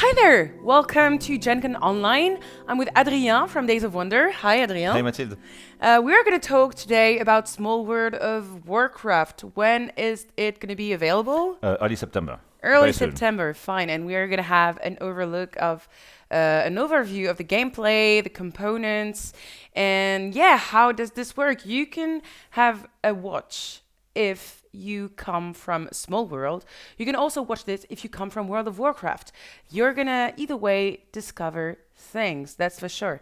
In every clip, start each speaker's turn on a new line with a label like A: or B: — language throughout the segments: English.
A: Hi there! Welcome to GenCon Online. I'm with Adrien from Days of Wonder. Hi, Adrien.
B: Hi, Mathilde.
A: We're going to talk today about Small World of Warcraft. When is it going to be available?
B: Early September.
A: Early
B: Very soon.
A: September, fine. And we're going to have an overview of the gameplay, the components, and how does this work? You can have a watch if you come from Small World. You can also watch this if you come from World of Warcraft. You're gonna either way discover things, that's for sure.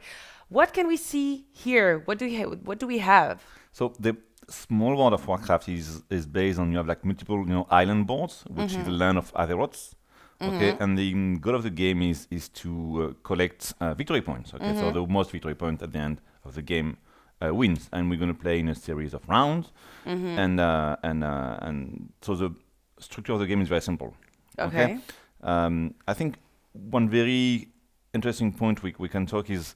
A: What can we see here? What do we have?
B: So the Small World of Warcraft is based on you have like multiple island boards, which is the land of Azeroth. Okay, and the goal of the game is to collect victory points. Okay, so the most victory point at the end of the game wins, and we're going to play in a series of rounds, and so the structure of the game is very simple.
A: Okay.
B: I think one very interesting point we can talk is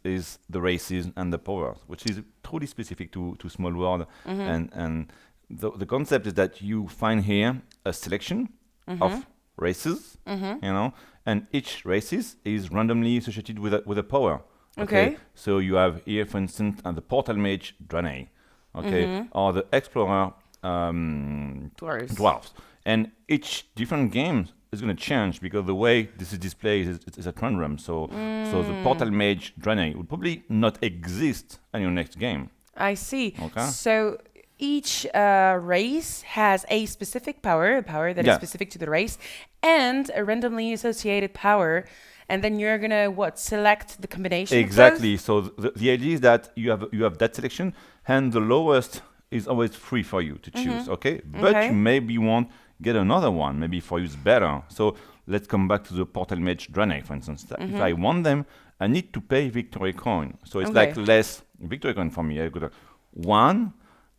B: the races and the powers, which is truly specific to Small World, and the concept is that you find here a selection of races, and each races is randomly associated with a power.
A: Okay.
B: So you have here, for instance, the Portal Mage Draenei, or the Explorer Dwarves. And each different game is going to change because the way this is displayed is at random. So the Portal Mage Draenei would probably not exist in your next game.
A: I see.
B: Okay.
A: So each race has a specific power, a power that is specific to the race, and a randomly associated power. And then you're gonna select the combination.
B: Exactly. So the idea is that you have that selection, and the lowest is always free for you to choose. Okay. But you maybe want get another one. Maybe for you it's better. So let's come back to the Portal Mage Draenei, for instance. If I want them, I need to pay victory coin. So it's like less victory coin for me. I got 1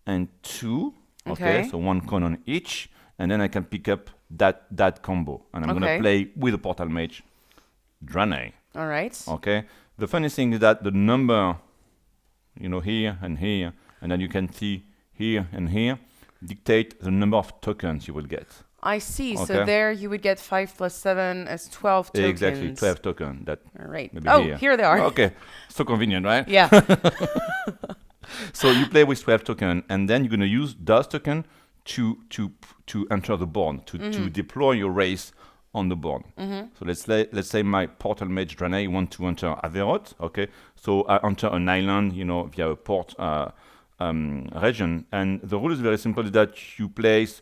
B: and 2. Okay. So 1 coin on each, and then I can pick up that combo, and I'm gonna play with the Portal Mage Draenei.
A: All right.
B: Okay. The funny thing is that the number, here and here, and then you can see here and here, dictate the number of tokens you will get.
A: I see.
B: Okay.
A: So there you would get 5 plus 7 as 12 tokens.
B: Exactly, 12 tokens.
A: All right.
B: Maybe
A: here they are.
B: Okay. So convenient, right?
A: Yeah.
B: So you play with 12 tokens, and then you're going to use those tokens to enter the board, to deploy your race on the board. So let's say my Portal Mage Draenei want to enter Azeroth. Okay, so I enter an island, via a port region, and the rule is very simple: is that you place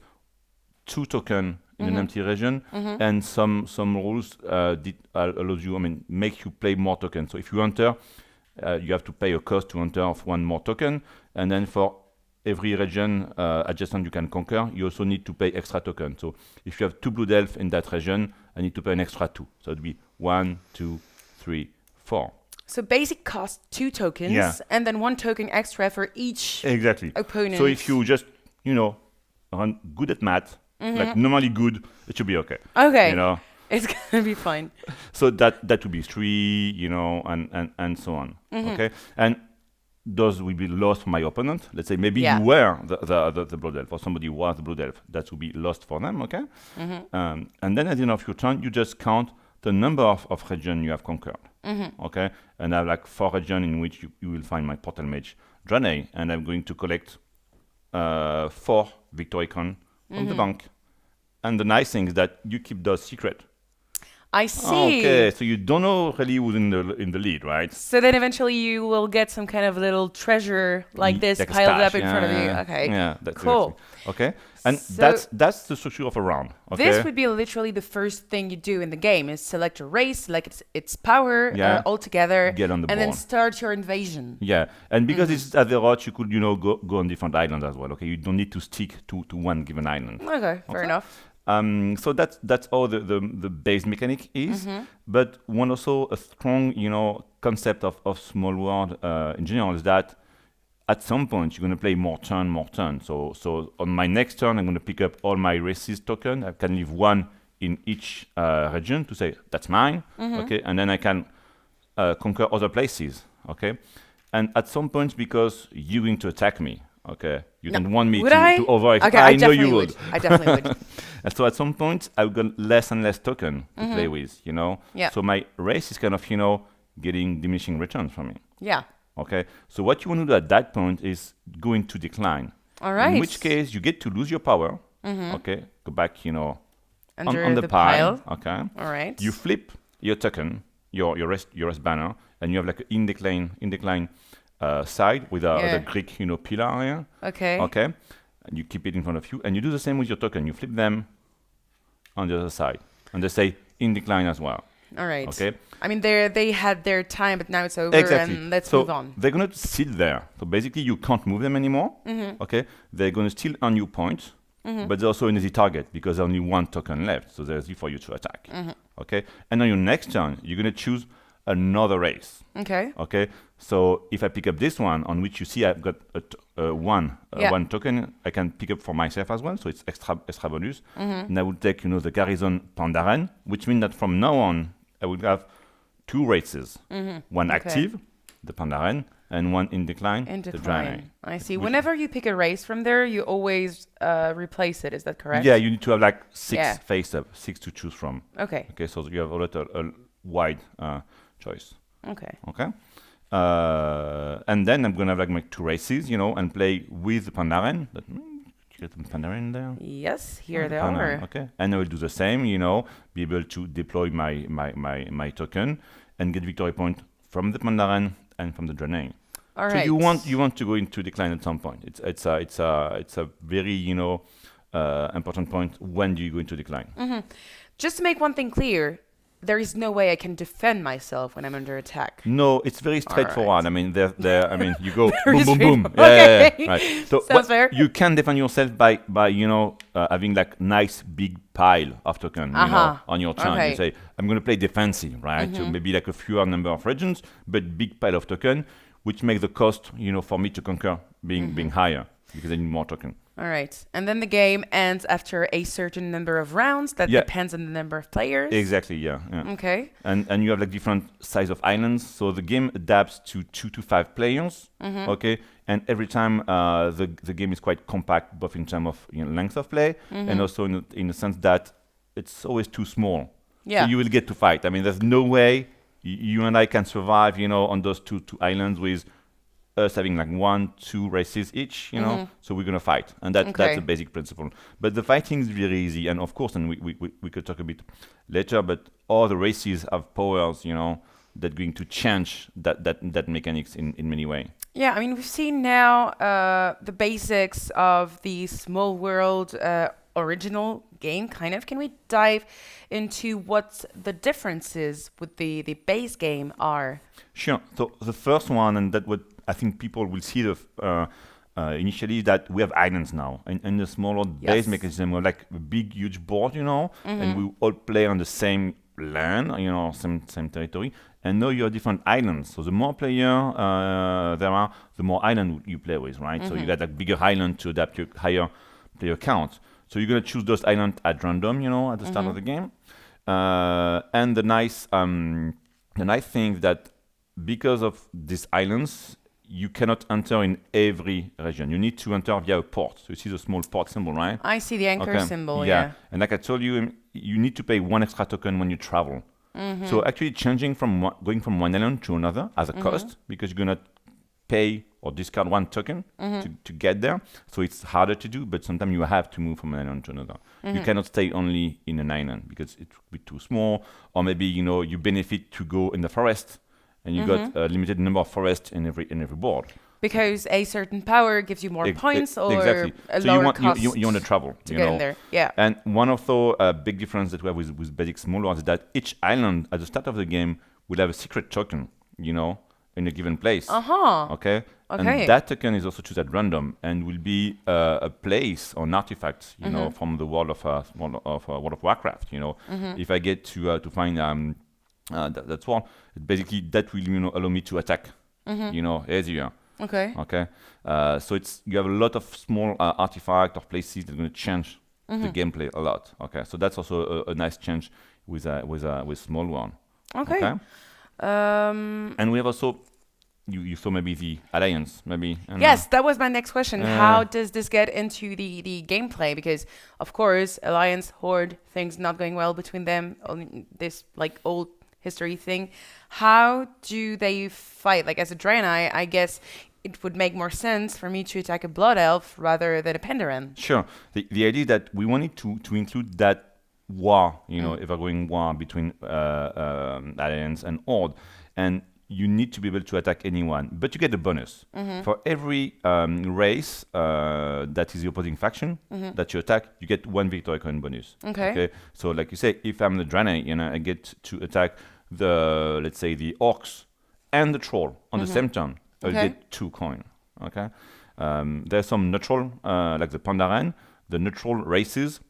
B: 2 tokens in an empty region, and some rules allows you, make you play more tokens. So if you enter, you have to pay a cost to enter of 1 more token, and then for every region adjacent you can conquer, you also need to pay extra token. So if you have 2 Blood Elf in that region, I need to pay an extra 2. So it'd be 1, 2, 3, 4.
A: So basic cost 2 tokens, and then 1 token extra for each opponent.
B: So if you just, run good at math, like normally good, it should be okay.
A: Okay. It's gonna be fine.
B: So that would be 3, and so on. Okay. And those will be lost for my opponent. Let's say maybe you were the Blood Elf, or somebody was the Blood Elf. That will be lost for them, okay? And then at the end of your turn, you just count the number of regions you have conquered, okay? And I have like 4 regions in which you will find my Portal Mage Draenei, and I'm going to collect 4 victory coin from the bank. And the nice thing is that you keep those secret.
A: I see.
B: Okay, so you don't know really who's in the lead, right?
A: So then eventually you will get some kind of little treasure like this
B: like
A: piled up in front of you. Okay.
B: Yeah, that's
A: cool.
B: Exactly. Okay, and
A: so
B: that's the structure of a round. Okay?
A: This would be literally the first thing you do in the game: is select a race, select its power all together,
B: get on the
A: and
B: board.
A: then start your invasion.
B: Yeah, and because it's Azeroth, you could go on different islands as well. Okay, you don't need to stick to one given island.
A: Okay, fair enough.
B: So that's all the base mechanic is, but one also a strong concept of Small World in general is that at some point you're going to play more turn. So on my next turn I'm going to pick up all my races token. I can leave 1 in each region to say that's mine, okay, and then I can conquer other places, okay, and at some point because you're going to attack me, okay, You
A: No.
B: don't want me
A: Would
B: to,
A: I?
B: to over.
A: Okay,
B: I
A: I
B: know
A: definitely
B: you would.
A: I definitely would.
B: And so at some point, I've got less and less token to play with, you know.
A: Yeah.
B: So my race is kind of, you know, getting diminishing returns from me.
A: Yeah.
B: Okay. So what you want to do at that point is go into decline.
A: All right.
B: In which case, you get to lose your power. Okay. Go back, you know,
A: Under
B: on the pile. Okay.
A: All right.
B: You flip your token, your rest banner, and you have like an in decline side with a Greek, you know, pillar here.
A: Okay.
B: Okay. And you keep it in front of you, and you do the same with your token. You flip them on the other side, and they say in decline as well.
A: All right.
B: Okay.
A: I mean, they had their time, but now it's over,
B: Exactly.
A: and let's
B: so
A: move on.
B: they're gonna sit there. So basically, you can't move them anymore. Okay. They're gonna still earn you points, but they're also an easy target because there's only one token left, so there's easy for you to attack. Okay. And on your next turn, you're gonna choose another race.
A: Okay.
B: Okay. So if I pick up this one, on which you see I've got one token, I can pick up for myself as well. So it's extra bonus. And I will take, you know, the Garrison Pandaren, which means that from now on I will have two races, one active, the Pandaren, and one in decline, the Draenei.
A: I see. Whenever you pick a race from there, you always replace it. Is that correct?
B: Yeah, you need to have like six face up, six to choose from.
A: Okay.
B: Okay, so you have a wide choice.
A: Okay.
B: Okay. And then I'm gonna have like my two races, you know, and play with the Pandaren. Get the Pandaren there.
A: Yes, here they
B: Pandaren,
A: are.
B: okay. And I will do the same, you know, be able to deploy my token and get victory point from the Pandaren and from the Draenei.
A: All
B: So
A: right.
B: you want to go into decline at some point. It's a very, you know, important point. When do you go into decline?
A: Just to make one thing clear, there is no way I can defend myself when I'm under attack.
B: No, it's very straightforward. I mean, I mean, you go
A: Very
B: boom, boom, boom.
A: straightforward. Okay.
B: Right. So
A: Sounds fair.
B: you can defend yourself by you know having like nice big pile of token you know, on your turn.
A: Okay.
B: You say I'm going to play defensive, right? So maybe like a fewer number of regions, but big pile of token, which makes the cost, you know, for me to conquer being higher because I need more token.
A: All right. And then the game ends after a certain number of rounds. That depends on the number of players.
B: Exactly. Yeah.
A: Okay.
B: And you have like different size of islands, so the game adapts to 2 to 5 players. Okay, and every time the game is quite compact, both in terms of, you know, length of play and also in the sense that it's always too small.
A: Yeah.
B: So you will get to fight. I mean, there's no way you and I can survive, you know, on those two islands with us having like 1-2 races each, you know, so we're gonna fight, and that's the basic principle. But the fighting is very easy, and of course, and we could talk a bit later, but all the races have powers, you know, that going to change that mechanics in many ways.
A: Yeah, I mean, we've seen now the basics of the Small World original game, kind of. Can we dive into what the differences with the base game are?
B: Sure. So the first one, and that what I think people will see initially, that we have islands now. In the Small World base mechanism, we have like a big, huge board, you know, and we all play on the same land, you know, same territory. And now you have different islands. So the more player there are, the more island you play with, right? So you got a bigger island to adapt your higher player count. So you're gonna choose those islands at random, you know, at the start of the game. And the nice thing that because of these islands, you cannot enter in every region. You need to enter via a port. So you see the small port symbol, right?
A: I see the anchor symbol, yeah.
B: And like I told you, you need to pay 1 extra token when you travel. So actually changing from going from one island to another has a cost, because you're going to pay or discard 1 token to get there. So it's harder to do, but sometimes you have to move from an island to another. You cannot stay only in an island because it would be too small, or maybe, you know, you benefit to go in the forest, and you got a limited number of forests in every board.
A: Because a certain power gives you more points or
B: exactly.
A: a
B: So
A: lower cost
B: you want to travel
A: to get in there. Yeah.
B: And one of the big difference that we have with basic Small World is that each island at the start of the game will have a secret token, you know, in a given place. Okay. And that token is also chosen at random and will be a place or an artifact, you know, from the world of World of Warcraft. You know, if I get to find that's one, basically that will, you know, allow me to attack, you know, easier.
A: Okay.
B: So you have a lot of small artifacts or places that are going to change the gameplay a lot. Okay. So that's also a nice change with Small World.
A: Okay.
B: And we have also you saw maybe the alliance, maybe. And,
A: Yes, that was my next question. How does this get into the gameplay? Because of course, Alliance, Horde, things not going well between them. This like old history thing. How do they fight? Like as a Draenei, I guess it would make more sense for me to attack a Blood Elf rather than a Penderan.
B: Sure. The idea is that we wanted to include that war, ever-going war between Alliance and Horde, and you need to be able to attack anyone, but you get a bonus. For every race that is the opposing faction that you attack, you get 1 victory coin bonus.
A: Okay.
B: So like you say, if I'm the Draenei, I get to attack let's say the orcs and the troll on the same turn. I'll get 2 coin. Okay. There's some neutral, like the Pandaren. The neutral races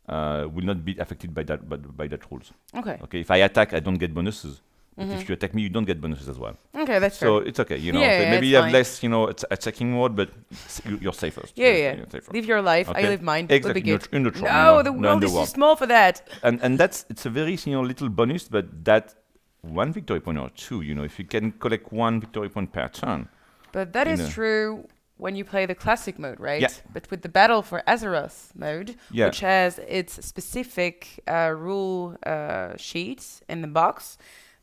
B: will not be affected by that rules.
A: Okay.
B: Okay. If I attack, I don't get bonuses. But if you attack me, you don't get bonuses as well.
A: Okay, that's
B: so
A: fair.
B: it's okay,
A: Yeah,
B: so
A: yeah,
B: maybe
A: it's
B: you have
A: fine.
B: less, attacking mode, but you're safer.
A: Yeah.
B: You're safer.
A: Live your life.
B: Okay.
A: I live mine.
B: Exactly.
A: Would be good.
B: In the troll,
A: No, the
B: not
A: world
B: in
A: is
B: the
A: too small for that.
B: And it's a very little bonus, but that 1 victory point or 2, if you can collect 1 victory point per turn.
A: But that is true when you play the classic mode, right?
B: Yeah.
A: But with the Battle for Azeroth mode,
B: Yeah.
A: which has its specific rule sheets in the box,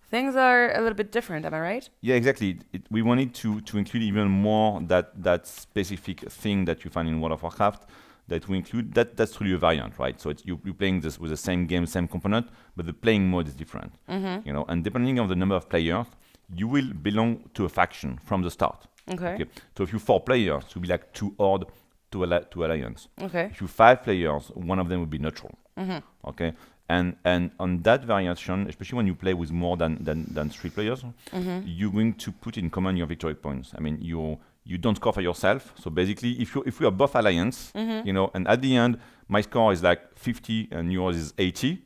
A: things are a little bit different. Am I right?
B: Yeah, exactly. We wanted to include even more that specific thing that you find in World of Warcraft. That we include that's really a variant, right? So you're playing this with the same game, same component, but the playing mode is different. And depending on the number of players, you will belong to a faction from the start.
A: Okay.
B: So if you 4 players, you'll be like 2 Horde, 2 Alliance.
A: Okay.
B: If you 5 players, one of them will be neutral. Okay. And on that variation, especially when you play with more than 3 players, you're going to put in common your victory points. I mean, you don't score for yourself. So basically, if we are both Alliance, and at the end, my score is like 50 and yours is 80,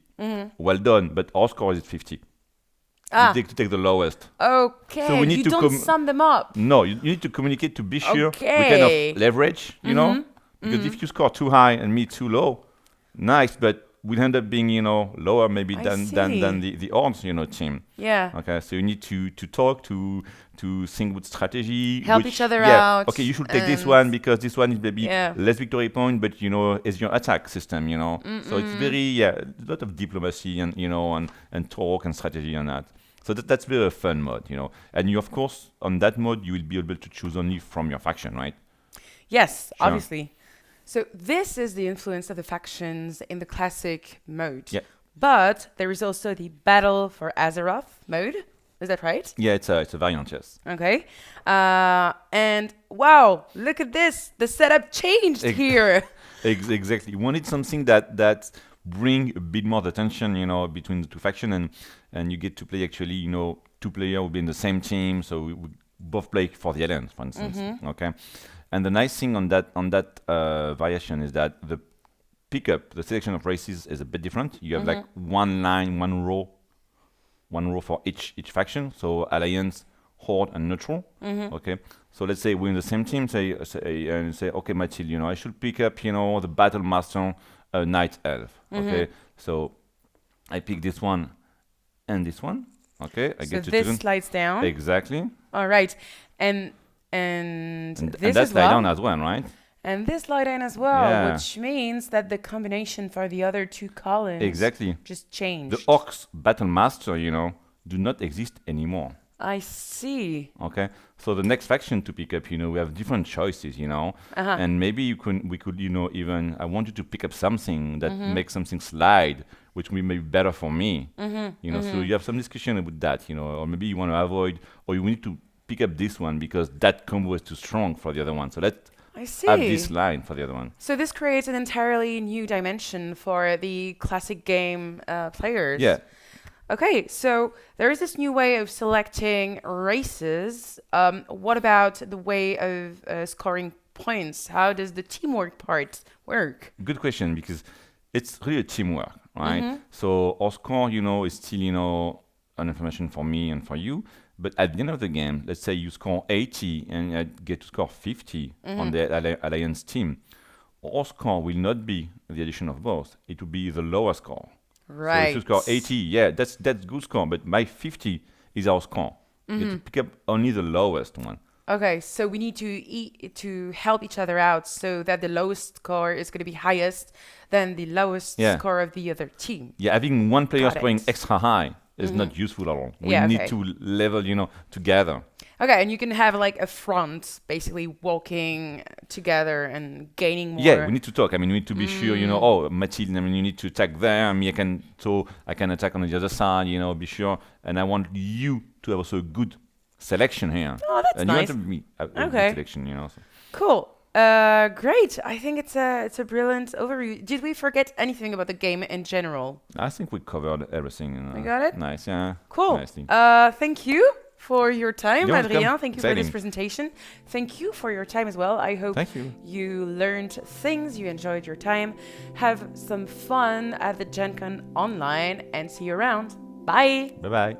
B: well done, but our score is 50. You take the lowest.
A: Okay.
B: So we need
A: you
B: to
A: don't sum them up.
B: No, you need to communicate to be sure
A: Okay.
B: we kind of leverage, because if you score too high and me too low, nice, but we'll end up being, lower maybe
A: I
B: than
A: see.
B: the odds, team.
A: Yeah.
B: Okay, so you need to talk, to think with strategy.
A: Help each other out
B: Okay, you should take this
A: and-
B: one because this one is maybe
A: Yeah.
B: less victory point, but is your attack system, So it's very a lot of diplomacy and and talk and strategy on that. So that's very a fun mode, And you, of course, on that mode, you will be able to choose only from your faction, right?
A: Yes,
B: Sure.
A: obviously. So this is the influence of the factions in the classic mode.
B: Yeah.
A: But there is also the Battle for Azeroth mode. Is that right?
B: Yeah, it's a variant, yes.
A: Okay. And wow, look at this. The setup changed here.
B: Exactly. You wanted something that bring a bit more the tension, between the 2 factions, and you get to play actually, 2 players will be in the same team, so we both play for the Alliance, for instance. Okay. And the nice thing on that variation is that the pickup, the selection of races is a bit different. You have like 1 line, 1 row for each faction. So Alliance, Horde, and Neutral. Okay. So let's say we're in the same team. Say, okay, Mathilde, I should pick up, the Battle Master, Night Elf. Okay. So I pick this one and this one. Okay. I
A: So
B: get to
A: this
B: choose.
A: slides down.
B: Exactly.
A: All right. And
B: And
A: this
B: that's
A: as well.
B: down as well, right?
A: And this slide in as well,
B: Yeah.
A: which means that the combination for the other 2 columns
B: Exactly.
A: just changed.
B: The Orcs Battle Master, do not exist anymore.
A: I see.
B: Okay, so the next faction to pick up, we have different choices, and maybe we could, even I want you to pick up something that makes something slide, which may be better for me, So you have some discussion about that, or maybe you want to avoid, or you need to pick up this one because that combo is too strong for the other one. So let's
A: I see.
B: have this line for the other one.
A: So this creates an entirely new dimension for the classic game players.
B: Yeah.
A: Okay, so there is this new way of selecting races. What about the way of scoring points? How does the teamwork part work?
B: Good question, because it's really a teamwork, right? So our score, is still, an information for me and for you. But at the end of the game, let's say you score 80 and I get to score 50 on the Alliance team. Our score will not be the addition of both. It will be the lower score.
A: Right.
B: So if you score 80, yeah, that's good score. But my 50 is our score. You have to pick up only the lowest one.
A: Okay, so we need to help each other out so that the lowest score is going to be highest than the lowest score of the other team.
B: Yeah, having one player
A: Got
B: scoring
A: it.
B: extra high is not useful at all. We
A: Yeah,
B: need
A: okay.
B: to level, together.
A: Okay, and you can have like a front, basically walking together and gaining more.
B: Yeah, we need to talk. I mean, we need to be sure, oh, Mathilde, I mean, you need to attack there. Me, I can attack on the other side, be sure. And I want you to have also a good selection here.
A: Oh, that's
B: and
A: nice.
B: You want to be a good
A: Okay.
B: selection, So.
A: Cool. Great. I think it's a brilliant overview. Did we forget anything about the game in general?
B: I think we covered everything.
A: We got it?
B: Nice, yeah.
A: Cool.
B: Nicely.
A: Thank you for your time,
B: You're
A: Adrien.
B: welcome.
A: Thank you for this
B: Exciting.
A: presentation. Thank you for your time as well. I hope
B: Thank you.
A: you learned things, you enjoyed your time. Have some fun at the Gen Con online and see you around. Bye.
B: Bye-bye.